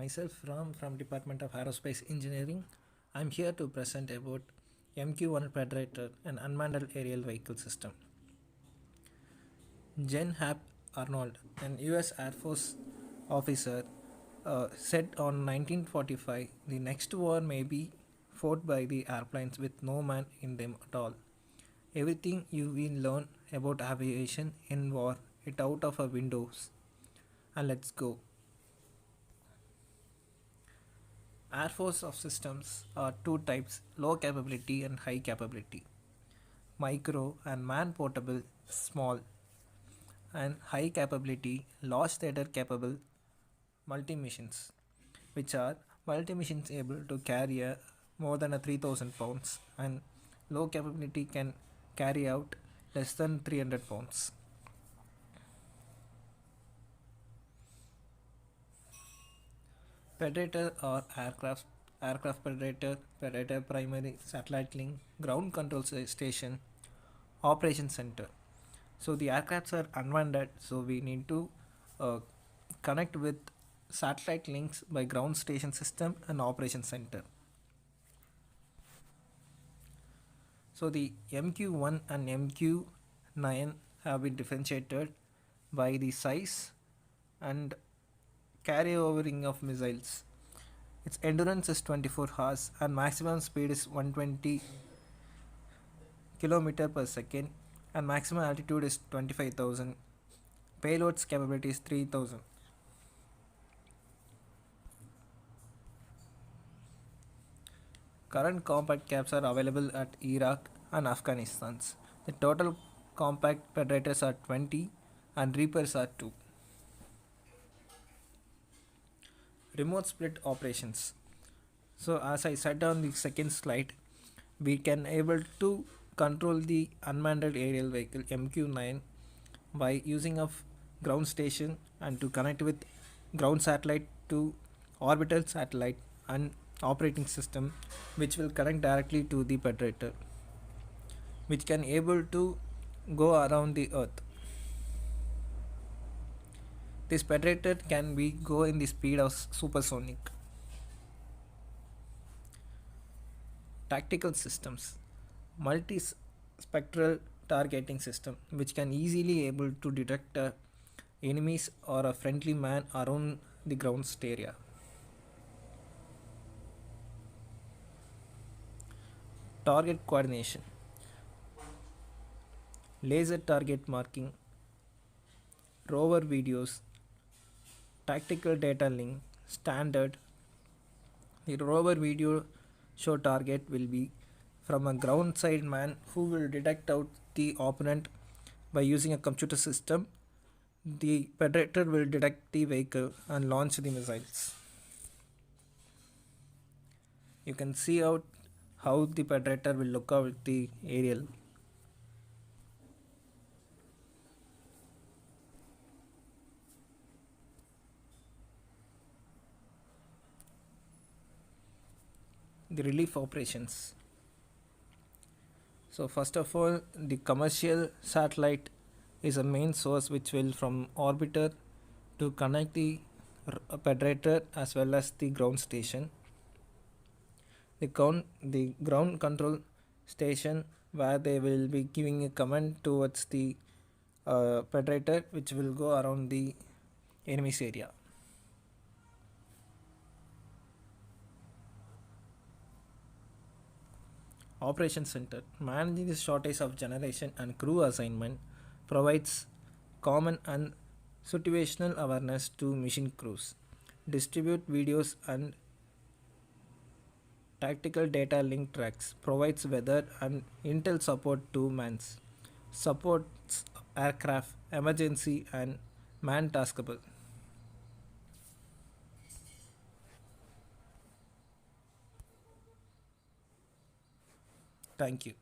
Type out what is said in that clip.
Myself Ram from Department of Aerospace Engineering. I'm here to present about MQ-1 Predator, an unmanned aerial vehicle system. Jen Hap Arnold, an US Air Force officer, said on 1945, the next war may be fought by the airplanes with no man in them at all. Everything you will learn about aviation in war, it out of our windows. And let's go. Air Force of systems are two types, low capability and high capability. Micro and man portable, small, and high capability, large theater capable multi missions, which are multi missions able to carry more than a 3000 pounds, and low capability can carry out less than 300 pounds. Predator or aircraft predator, predator primary, satellite link, ground control station, operation center. So the aircrafts are unmanned, so we need to uh, connect with satellite links by ground station system and operation center. So the MQ-1 and MQ-9 have been differentiated by the size and carryovering of missiles. Its endurance is 24 hours and maximum speed is 120 km per second and maximum altitude is 25,000. Payload's capability is 3,000. Current compact caps are available at Iraq and Afghanistan. The total compact Predators are 20 and Reapers are 2. Remote split operations. So as I said on the second slide, we can able to control the unmanned aerial vehicle MQ-9 by using of ground station and to connect with ground satellite to orbital satellite and operating system, which will connect directly to the Predator, which can able to go around the earth. This Predator can be go in the speed of supersonic. Tactical systems, multi-spectral targeting system, which can easily able to detect enemies or a friendly man around the ground area. Target coordination, laser target marking, rover videos, tactical data link, standard. The rover video show target will be from a ground side man who will detect out the opponent by using a computer system. The Predator will detect the vehicle and launch the missiles. You can see out how the Predator will look out the aerial. The relief operations. So first of all, the commercial satellite is a main source which will from orbiter to connect the Predator as well as the ground station. The ground control station where they will be giving a command towards the Predator, which will go around the enemy's area. Operation Center managing the shortage of generation and crew assignment, provides common and situational awareness to mission crews, distribute videos and tactical data link tracks, provides weather and intel support to mans, supports aircraft, emergency and man taskable. Thank you.